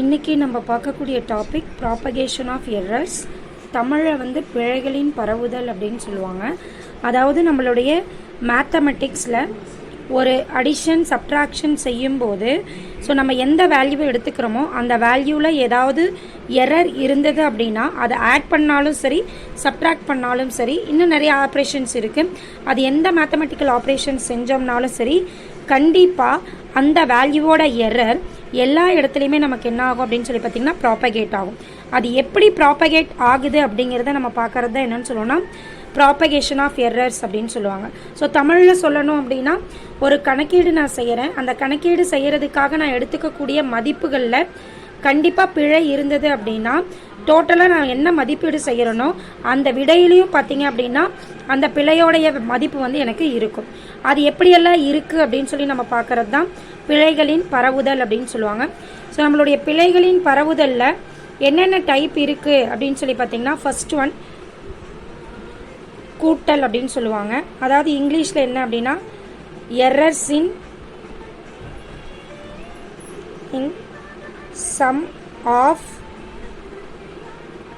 இன்றைக்கி நம்ம பார்க்கக்கூடிய டாபிக் ப்ராபகேஷன் ஆஃப் எரர்ஸ். தமிழில் வந்து பிழைகளின் பரவுதல் அப்படின்னு சொல்லுவாங்க. அதாவது நம்மளுடைய மேத்தமெட்டிக்ஸில் ஒரு அடிஷன் சப்ட்ராக்ஷன் செய்யும்போது நம்ம எந்த வேல்யூவை எடுத்துக்கிறோமோ அந்த வேல்யூவில் ஏதாவது எரர் இருந்தது அப்படின்னா அதை ஆட் பண்ணாலும் சரி சப்ட்ராக்ட் பண்ணாலும் சரி, இன்னும் நிறைய ஆப்ரேஷன்ஸ் இருக்குது. அது எந்த மேத்தமெட்டிக்கல் ஆப்ரேஷன் செஞ்சோம்னாலும் சரி கண்டிப்பாக அந்த வேல்யூவோட எரர் எல்லா இடத்துலையுமே நமக்கு என்ன ஆகும் அப்படின்னு சொல்லி பார்த்திங்கன்னா ப்ராபகேட் ஆகும். அது எப்படி ப்ராபகேட் ஆகுது அப்படிங்கிறத நம்ம பார்க்குறது தான் என்னென்னு சொல்லணும்னா ப்ராபகேஷன் ஆஃப் எரர்ஸ் அப்படின்னு சொல்லுவாங்க. ஸோ தமிழில் சொல்லணும் அப்படின்னா ஒரு கணக்கீடு நான் செய்கிறேன், அந்த கணக்கீடு செய்கிறதுக்காக நான் எடுத்துக்கக்கூடிய மதிப்புகளில் கண்டிப்பாக பிழை இருந்தது அப்படின்னா டோட்டலாக நான் என்ன மதிப்பீடு செய்கிறேனோ அந்த விடையிலையும் பார்த்தீங்க அப்படின்னா அந்த பிழையோடைய மதிப்பு வந்து எனக்கு இருக்கும். அது எப்படியெல்லாம் இருக்குது அப்படின்னு சொல்லி நம்ம பார்க்குறது தான் பிழைகளின் பரவுதல் அப்படின்னு சொல்லுவாங்க. ஸோ நம்மளுடைய பிழைகளின் பரவுதலில் என்னென்ன டைப் இருக்குது அப்படின்னு சொல்லி பார்த்தீங்கன்னா ஃபர்ஸ்ட் ஒன் கூட்டல் அப்படின்னு சொல்லுவாங்க. அதாவது இங்கிலீஷில் என்ன அப்படின்னா errors in sum of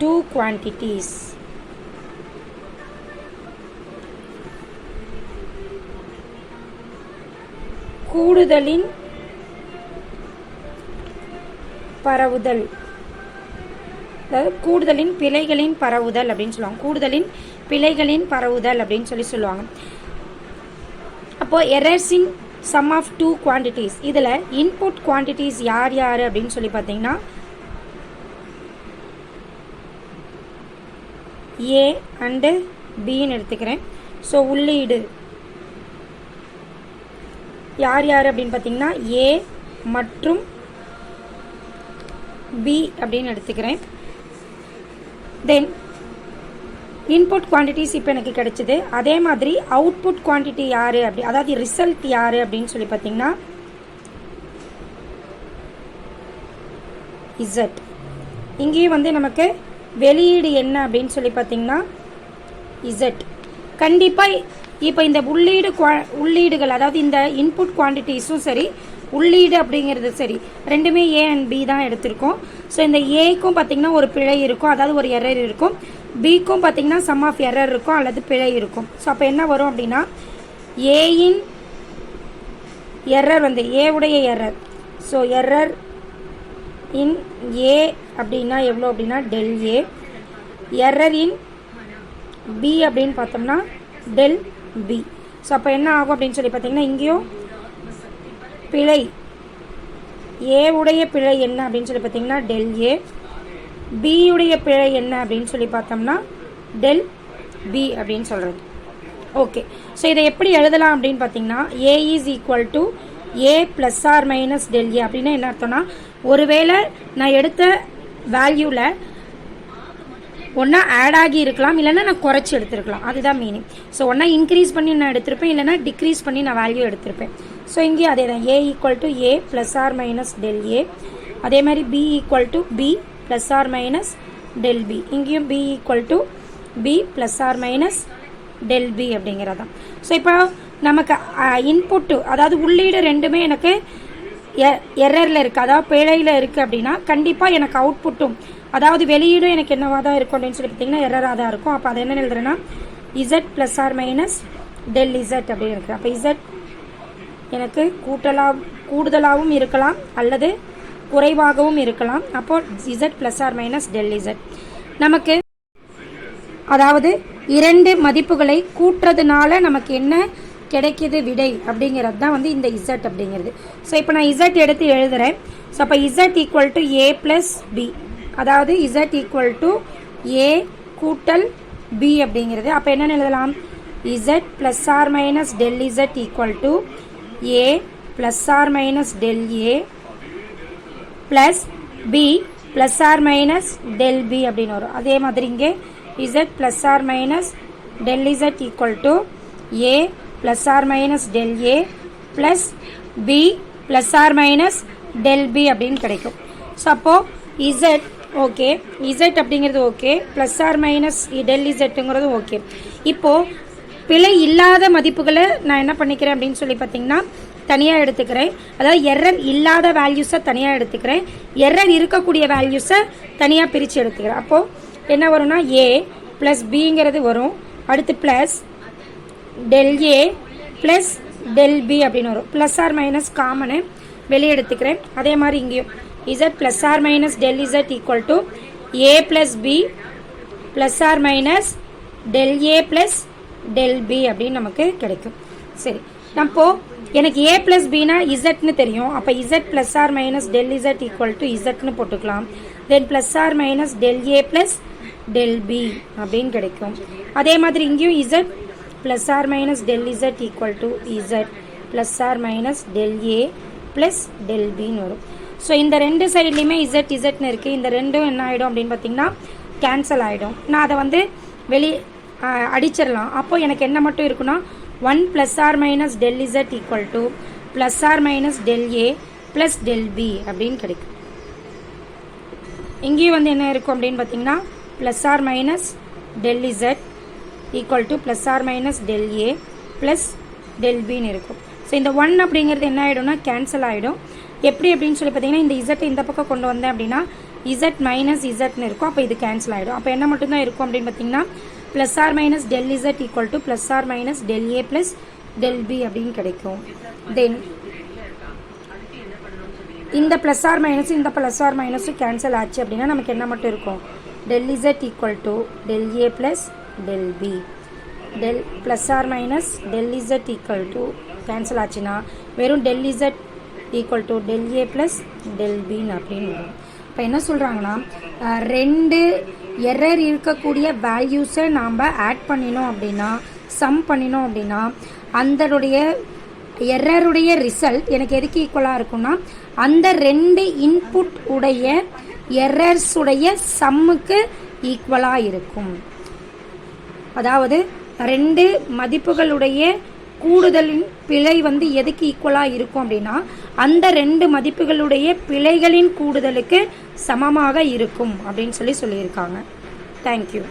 two quantities. கூடுதலின் பரவுதல், அதாவது கூடுதலின் பிழைகளின் பரவுதல் அப்படின்னு சொல்லுவாங்க. கூடுதலின் பிழைகளின் பரவுதல் அப்படின்னு சொல்லுவாங்க. அப்போ errors in sum of two quantities, இதில் இன்புட் குவான்டிட்டிஸ் யார் யார் அப்படின்னு சொல்லி பார்த்தீங்கன்னா ஏ அண்டு பின்னு எடுத்துக்கிறேன். ஸோ உள்ளீடு யார் யார் அப்படின்னு பார்த்தீங்கன்னா ஏ மற்றும் பி அப்படின்னு எடுத்துக்கிறேன். தென் இன்புட் குவான்டிட்டிஸ் இப்போ எனக்கு கிடைச்சிது. அதே மாதிரி அவுட்புட் குவான்டிட்டி யார் அப்படி, அதாவது ரிசல்ட் யார் அப்படின்னு சொல்லி பார்த்தீங்கன்னா இசட். இங்கேயும் வந்து நமக்கு வெளியீடு என்ன அப்படின்னு சொல்லி பார்த்தீங்கன்னா இசட். கண்டிப்பாக இப்போ இந்த உள்ளீடுகள் அதாவது இந்த இன்புட் குவான்டிட்டிஸும் சரி உள்ளீடு அப்படிங்கிறது சரி ரெண்டுமே ஏ அண்ட் பி தான் எடுத்திருக்கோம். ஸோ இந்த ஏக்கும் பார்த்திங்கன்னா ஒரு பிழை இருக்கும், அதாவது ஒரு எரர் இருக்கும். பிக்கும் பார்த்திங்கன்னா சம் ஆஃப் எரர் இருக்கும் அல்லது பிழை இருக்கும். ஸோ அப்போ என்ன வரும் அப்படின்னா ஏயின் எரர் வந்து ஏ உடைய error. So error in A அப்படின்னா எவ்வளோ அப்படின்னா del A. Error in B அப்படின்னு பார்த்தோம்னா டெல் பி. ஸோ அப்போ என்ன ஆகும் அப்படின்னு சொல்லி பார்த்தீங்கன்னா இங்கேயும் பிழை ஏ உடைய பிழை என்ன அப்படின்னு சொல்லி பார்த்தீங்கன்னா டெல் ஏ, பி உடைய பிழை என்ன அப்படின்னு சொல்லி பார்த்தோம்னா டெல் பி அப்படின்னு சொல்கிறது. ஓகே, ஸோ இதை எப்படி எழுதலாம் அப்படின்னு பார்த்தீங்கன்னா A is equal to A plus R minus del A அப்படின்னா என்ன அர்த்தம்னா ஒருவேளை நான் எடுத்த வேல்யூவில் ஒன்றா ஆட் ஆகி இருக்கலாம், இல்லைன்னா நான் குறைச்சி எடுத்துருக்கலாம், அதுதான் மீனிங். ஸோ ஒன்றா இன்க்ரீஸ் பண்ணி நான் எடுத்திருப்பேன், இல்லைனா டிக்ரீஸ் பண்ணி நான் வேல்யூ எடுத்திருப்பேன். ஸோ இங்கேயும் அதே தான் A equal to A plus R minus del A. அதே மாதிரி B equal to B plus R minus del B. இங்கேயும் B equal to B plus R minus del B அப்படிங்கிறதான். ஸோ இப்போ நமக்கு இன்புட்டு அதாவது உள்ளீடு ரெண்டுமே எனக்கு எரரில் இருக்குது, அதாவது பிழையில் இருக்குது அப்படின்னா கண்டிப்பாக எனக்கு அவுட்புட்டும் அதாவது வெளியீடும் எனக்கு என்னவாக தான் இருக்கும் அப்படின்னு சொல்லி பார்த்தீங்கன்னா எரராக தான் இருக்கும். அப்போ அதை என்ன எழுதுறேன்னா Z plus R minus del Z அப்படின்னு இருக்குது. அப்போ இசட் எனக்கு கூடுதலாகவும் இருக்கலாம் அல்லது குறைவாகவும் இருக்கலாம். அப்போ Z plus R minus del Z நமக்கு அதாவது இரண்டு மதிப்புகளை கூட்டுறதுனால நமக்கு என்ன கிடைக்கிது விடை அப்படிங்கிறது தான் வந்து இந்த இசட் அப்படிங்கிறது. ஸோ இப்போ நான் இசட் எடுத்து எழுதுகிறேன். ஸோ அப்போ Z equal to A plus B, அதாவது இசட் ஈக்குவல் டு ஏ கூட்டல் பி அப்படிங்கிறது. அப்போ என்னென்னு எழுதலாம் Z plus R minus del Z equal to A plus R minus del A plus B plus R minus del B அப்படின்னு வரும். அதே மாதிரி இங்கே Z plus R minus del Z equal to A plus R minus del A plus B plus R minus del B அப்படின்னு கிடைக்கும். So அப்போது Z okay, Z அப்படிங்கிறது okay, plus R minus del இசட்டுங்கிறது ஓகே. இப்போது பிழை இல்லாத மதிப்புகளை நான் என்ன பண்ணிக்கிறேன் அப்படின்னு சொல்லி பார்த்தீங்கன்னா தனியாக எடுத்துக்கிறேன், அதாவது எரர் இல்லாத வேல்யூஸை தனியாக எடுத்துக்கிறேன், எரர் இருக்கக்கூடிய வேல்யூஸை தனியாக பிரித்து எடுத்துக்கிறேன். அப்போது என்ன வரும்னா ஏ ப்ளஸ் பிங்கிறது வரும், அடுத்து plus del A plus del B அப்படின்னு வரும். ப்ளஸ் ஆர் மைனஸ் காமனு வெளியே எடுத்துக்கிறேன். அதே மாதிரி இங்கேயும் Z plus R minus del Z equal to A plus B plus R minus del A plus del B அப்படின்னு நமக்கு கிடைக்கும். சரி, அப்போ எனக்கு ஏ ப்ளஸ் பினா இசட்னு தெரியும். அப்போ Z plus R minus del Z equal to இசட்னு போட்டுக்கலாம். Then plus R minus del A plus del B அப்படின்னு கிடைக்கும். அதே மாதிரி இங்கேயும் Z plus R minus del Z equal to Z plus R minus del A plus del பின்னு வரும். So இந்த ரெண்டு சைட்லேயுமே இசட் இசட்னு இருக்குது. இந்த ரெண்டும் என்ன ஆகிடும் அப்படின்னு பார்த்தீங்கன்னா கேன்சல் ஆகிடும். நான் அதை வந்து அடிச்சிடலாம். அப்போது எனக்கு என்ன மட்டும் இருக்குன்னா 1 plus R minus del Z equal to plus R minus del A plus del B அப்படின்னு கிடைக்கும். இங்கேயும் வந்து என்ன இருக்கும் அப்படின்னு பார்த்தீங்கன்னா plus R minus del Z equal to plus R minus del A plus del பின்னு இருக்கும். ஸோ இந்த 1 அப்படிங்கிறது என்ன ஆகிடும்னா கேன்சல் ஆகிடும். எப்படி அப்படின்னு சொல்லி பார்த்தீங்கன்னா இந்த இசட்டை இந்த பக்கம் கொண்டு வந்தேன் அப்படின்னா இசட் மைனஸ் இசட்னு இருக்கும். அப்போ இது கேன்சல் ஆகிடும். அப்போ என்ன மட்டும்தான் இருக்கும் அப்படின்னு பார்த்தீங்கன்னா plus R minus del Z equal to plus R minus del A plus del B அப்படின்னு கிடைக்கும். தென் இந்த ப்ளஸ் ஆர் மைனஸ் இந்த ப்ளஸ் ஆர் மைனஸும் கேன்சல் ஆச்சு அப்படின்னா நமக்கு என்ன மட்டும் இருக்கும், del Z equal to del A plus del B. Del plus R minus del Z equal to cancel ஆச்சுன்னா வெறும் del Z equal to del A plus del பின்னு அப்படின்னு வரும். இப்போ என்ன சொல்கிறாங்கன்னா ரெண்டு எரர் இருக்கக்கூடிய வேல்யூஸை நாம் ஆட் பண்ணினோம் அப்படின்னா சம் பண்ணினோம் அப்படின்னா அதனுடைய எரருடைய ரிசல்ட் எனக்கு எதுக்கு ஈக்குவலாக இருக்கும்னா அந்த ரெண்டு இன்புட் உடைய எரர்ஸுடைய சம்முக்கு ஈக்குவலாக இருக்கும். அதாவது ரெண்டு மதிப்புகளுடைய கூடுதலின் பிழை வந்து எதுக்கு ஈக்குவலாக இருக்கும் அப்படின்னா அந்த ரெண்டு மதிப்புகளுடைய பிழைகளின் கூடுதலுக்கு சமமாக இருக்கும் அப்படின்னு சொல்லியிருக்காங்க. தேங்க்யூ.